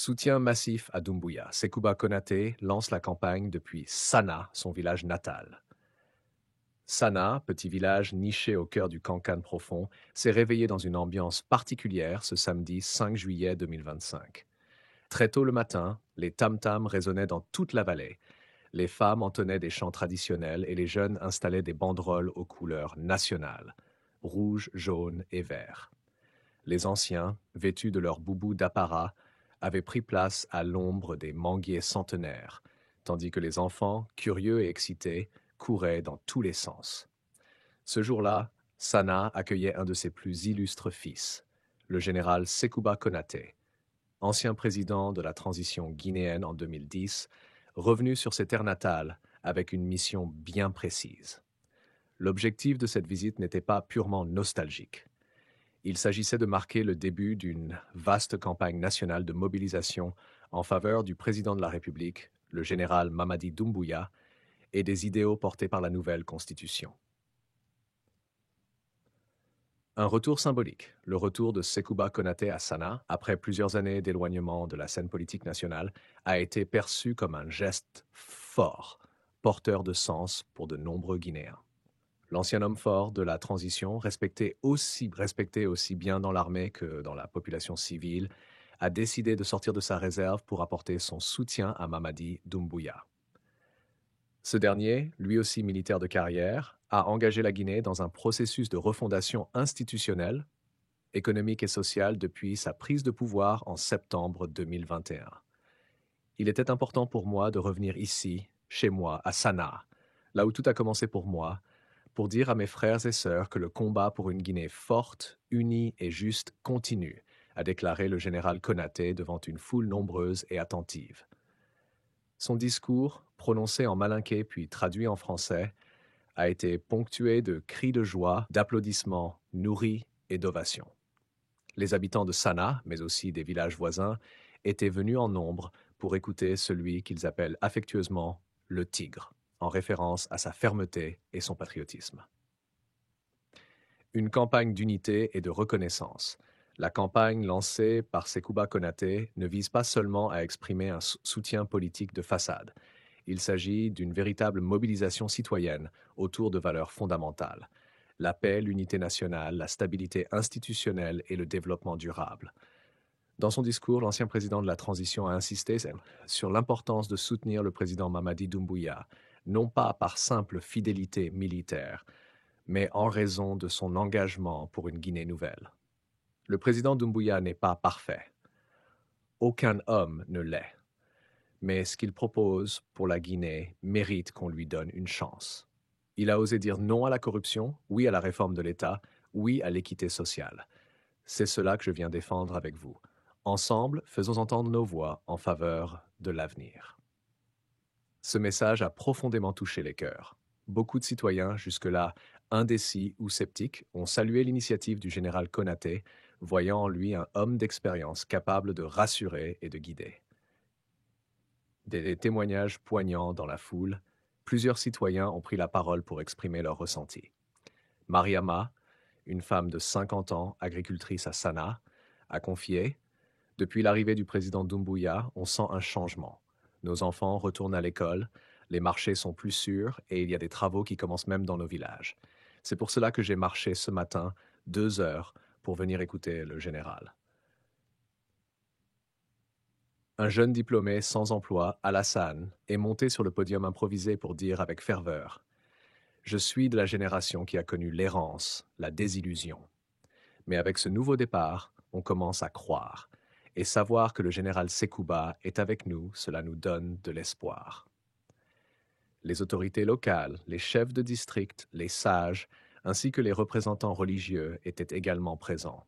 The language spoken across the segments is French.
Soutien massif à Doumbouya. Sekouba Konaté lance la campagne depuis Sana, son village natal. Sana, petit village niché au cœur du Kankan profond, s'est réveillé dans une ambiance particulière ce samedi 5 juillet 2025. Très tôt le matin, les tam-tams résonnaient dans toute la vallée. Les femmes entonnaient des chants traditionnels et les jeunes installaient des banderoles aux couleurs nationales, rouge, jaune et vert. Les anciens, vêtus de leurs boubous d'apparat, avaient pris place à l'ombre des manguiers centenaires, tandis que les enfants, curieux et excités, couraient dans tous les sens. Ce jour-là, Sana accueillait un de ses plus illustres fils, le général Sekouba Konaté, ancien président de la transition guinéenne en 2010, revenu sur ses terres natales avec une mission bien précise. L'objectif de cette visite n'était pas purement nostalgique. Il s'agissait de marquer le début d'une vaste campagne nationale de mobilisation en faveur du président de la République, le général Mamadi Doumbouya, et des idéaux portés par la nouvelle Constitution. Un retour symbolique, le retour de Sekouba Konaté à Sana, après plusieurs années d'éloignement de la scène politique nationale, a été perçu comme un geste fort, porteur de sens pour de nombreux Guinéens. L'ancien homme fort de la transition, respecté aussi bien dans l'armée que dans la population civile, a décidé de sortir de sa réserve pour apporter son soutien à Mamadi Doumbouya. Ce dernier, lui aussi militaire de carrière, a engagé la Guinée dans un processus de refondation institutionnelle, économique et sociale depuis sa prise de pouvoir en septembre 2021. Il était important pour moi de revenir ici, chez moi, à Sana, là où tout a commencé pour moi, pour dire à mes frères et sœurs que le combat pour une Guinée forte, unie et juste continue, a déclaré le général Konaté devant une foule nombreuse et attentive. Son discours, prononcé en malinké puis traduit en français, a été ponctué de cris de joie, d'applaudissements nourris et d'ovations. Les habitants de Sana, mais aussi des villages voisins, étaient venus en nombre pour écouter celui qu'ils appellent affectueusement le Tigre, en référence à sa fermeté et son patriotisme. Une campagne d'unité et de reconnaissance. La campagne lancée par Sekouba Konaté ne vise pas seulement à exprimer un soutien politique de façade. Il s'agit d'une véritable mobilisation citoyenne autour de valeurs fondamentales. La paix, l'unité nationale, la stabilité institutionnelle et le développement durable. Dans son discours, l'ancien président de la transition a insisté sur l'importance de soutenir le président Mamadi Doumbouya, non pas par simple fidélité militaire, mais en raison de son engagement pour une Guinée nouvelle. Le président Doumbouya n'est pas parfait. Aucun homme ne l'est. Mais ce qu'il propose pour la Guinée mérite qu'on lui donne une chance. Il a osé dire non à la corruption, oui à la réforme de l'État, oui à l'équité sociale. C'est cela que je viens défendre avec vous. Ensemble, faisons entendre nos voix en faveur de l'avenir. Ce message a profondément touché les cœurs. Beaucoup de citoyens, jusque-là indécis ou sceptiques, ont salué l'initiative du général Konaté, voyant en lui un homme d'expérience capable de rassurer et de guider. Des témoignages poignants dans la foule, plusieurs citoyens ont pris la parole pour exprimer leurs ressentis. Mariama, une femme de 50 ans, agricultrice à Sana, a confié « Depuis l'arrivée du président Doumbouya, on sent un changement. Nos enfants retournent à l'école, les marchés sont plus sûrs et il y a des travaux qui commencent même dans nos villages. C'est pour cela que j'ai marché ce matin 2 heures pour venir écouter le général. » Un jeune diplômé sans emploi, Alassane, est monté sur le podium improvisé pour dire avec ferveur « Je suis de la génération qui a connu l'errance, la désillusion. Mais avec ce nouveau départ, on commence à croire. Et savoir que le général Sekouba est avec nous, cela nous donne de l'espoir. » Les autorités locales, les chefs de district, les sages, ainsi que les représentants religieux étaient également présents.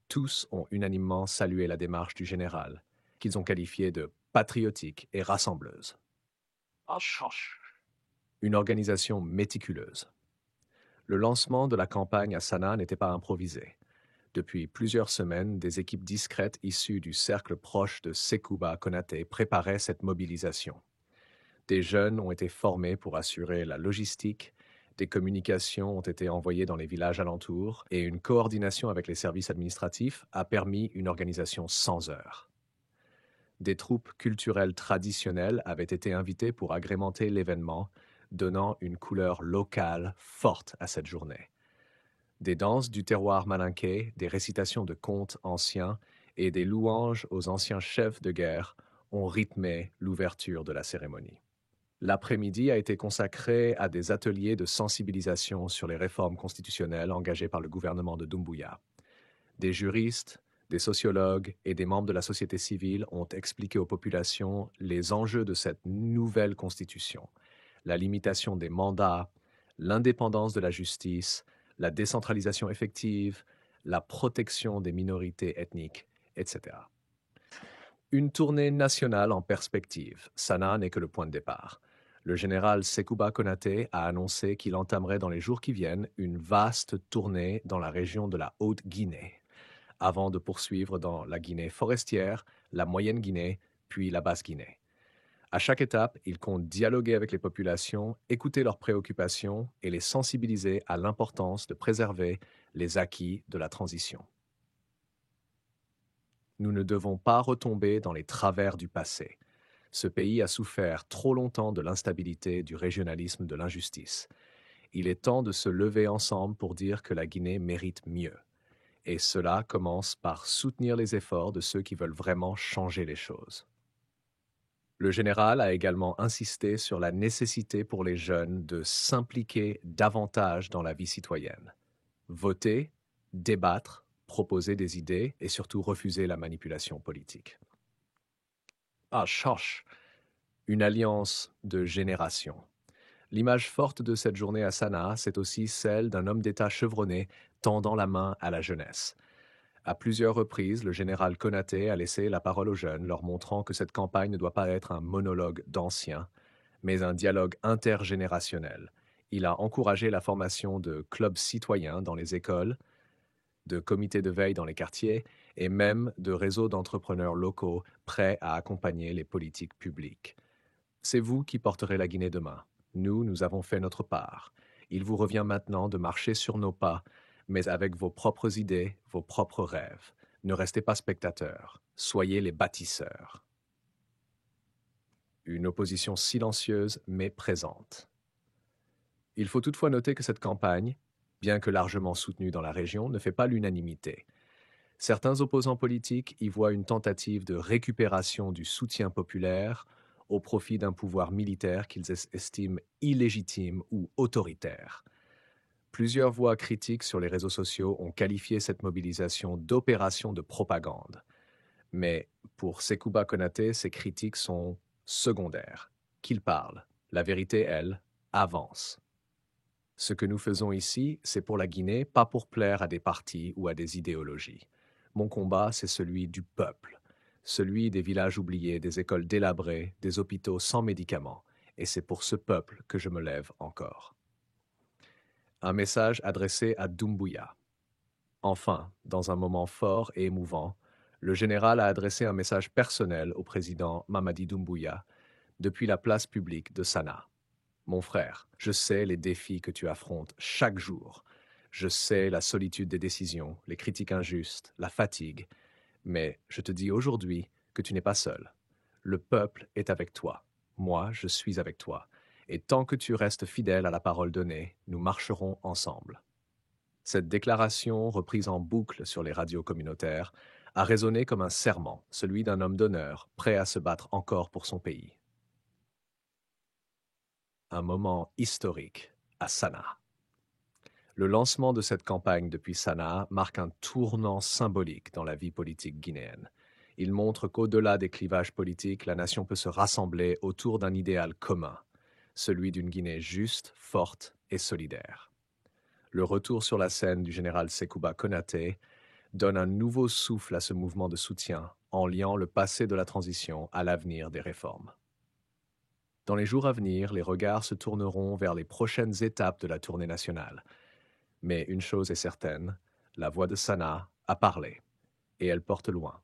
Tous ont unanimement salué la démarche du général, qu'ils ont qualifiée de patriotique et rassembleuse. Une organisation méticuleuse. Le lancement de la campagne à Sana n'était pas improvisé. Depuis plusieurs semaines, des équipes discrètes issues du cercle proche de Sekouba Konaté préparaient cette mobilisation. Des jeunes ont été formés pour assurer la logistique, des communications ont été envoyées dans les villages alentours et une coordination avec les services administratifs a permis une organisation sans heurts. Des troupes culturelles traditionnelles avaient été invitées pour agrémenter l'événement, donnant une couleur locale forte à cette journée. Des danses du terroir malinqué, des récitations de contes anciens et des louanges aux anciens chefs de guerre ont rythmé l'ouverture de la cérémonie. L'après-midi a été consacré à des ateliers de sensibilisation sur les réformes constitutionnelles engagées par le gouvernement de Doumbouya. Des juristes, des sociologues et des membres de la société civile ont expliqué aux populations les enjeux de cette nouvelle constitution, la limitation des mandats, l'indépendance de la justice, la décentralisation effective, la protection des minorités ethniques, etc. Une tournée nationale en perspective. Sanaa n'est que le point de départ. Le général Sekouba Konaté a annoncé qu'il entamerait dans les jours qui viennent une vaste tournée dans la région de la Haute-Guinée, avant de poursuivre dans la Guinée forestière, la Moyenne Guinée, puis la Basse Guinée. À chaque étape, il compte dialoguer avec les populations, écouter leurs préoccupations et les sensibiliser à l'importance de préserver les acquis de la transition. Nous ne devons pas retomber dans les travers du passé. Ce pays a souffert trop longtemps de l'instabilité, du régionalisme, de l'injustice. Il est temps de se lever ensemble pour dire que la Guinée mérite mieux. Et cela commence par soutenir les efforts de ceux qui veulent vraiment changer les choses. Le général a également insisté sur la nécessité pour les jeunes de s'impliquer davantage dans la vie citoyenne. Voter, débattre, proposer des idées et surtout refuser la manipulation politique. Ah, choche! Une alliance de générations. L'image forte de cette journée à Sanaa, c'est aussi celle d'un homme d'État chevronné tendant la main à la jeunesse. À plusieurs reprises, le général Konaté a laissé la parole aux jeunes, leur montrant que cette campagne ne doit pas être un monologue d'anciens, mais un dialogue intergénérationnel. Il a encouragé la formation de clubs citoyens dans les écoles, de comités de veille dans les quartiers et même de réseaux d'entrepreneurs locaux prêts à accompagner les politiques publiques. C'est vous qui porterez la Guinée demain. Nous avons fait notre part. Il vous revient maintenant de marcher sur nos pas, mais avec vos propres idées, vos propres rêves. Ne restez pas spectateurs, soyez les bâtisseurs. Une opposition silencieuse mais présente. Il faut toutefois noter que cette campagne, bien que largement soutenue dans la région, ne fait pas l'unanimité. Certains opposants politiques y voient une tentative de récupération du soutien populaire au profit d'un pouvoir militaire qu'ils estiment illégitime ou autoritaire. Plusieurs voix critiques sur les réseaux sociaux ont qualifié cette mobilisation d'opération de propagande. Mais pour Sekouba Konaté, ces critiques sont secondaires. Qu'il parle. La vérité, elle, avance. Ce que nous faisons ici, c'est pour la Guinée, pas pour plaire à des partis ou à des idéologies. Mon combat, c'est celui du peuple, celui des villages oubliés, des écoles délabrées, des hôpitaux sans médicaments, et c'est pour ce peuple que je me lève encore. Un message adressé à Doumbouya. Enfin, dans un moment fort et émouvant, le général a adressé un message personnel au président Mamadi Doumbouya depuis la place publique de Sanaa. Mon frère, je sais les défis que tu affrontes chaque jour. Je sais la solitude des décisions, les critiques injustes, la fatigue. Mais je te dis aujourd'hui que tu n'es pas seul. Le peuple est avec toi. Moi, je suis avec toi. Et tant que tu restes fidèle à la parole donnée, nous marcherons ensemble. Cette déclaration, reprise en boucle sur les radios communautaires, a résonné comme un serment, celui d'un homme d'honneur, prêt à se battre encore pour son pays. Un moment historique à Sanaa. Le lancement de cette campagne depuis Sanaa marque un tournant symbolique dans la vie politique guinéenne. Il montre qu'au-delà des clivages politiques, la nation peut se rassembler autour d'un idéal commun, celui d'une Guinée juste, forte et solidaire. Le retour sur la scène du général Sekouba Konaté donne un nouveau souffle à ce mouvement de soutien en liant le passé de la transition à l'avenir des réformes. Dans les jours à venir, les regards se tourneront vers les prochaines étapes de la tournée nationale. Mais une chose est certaine, la voix de Sanaa a parlé, et elle porte loin.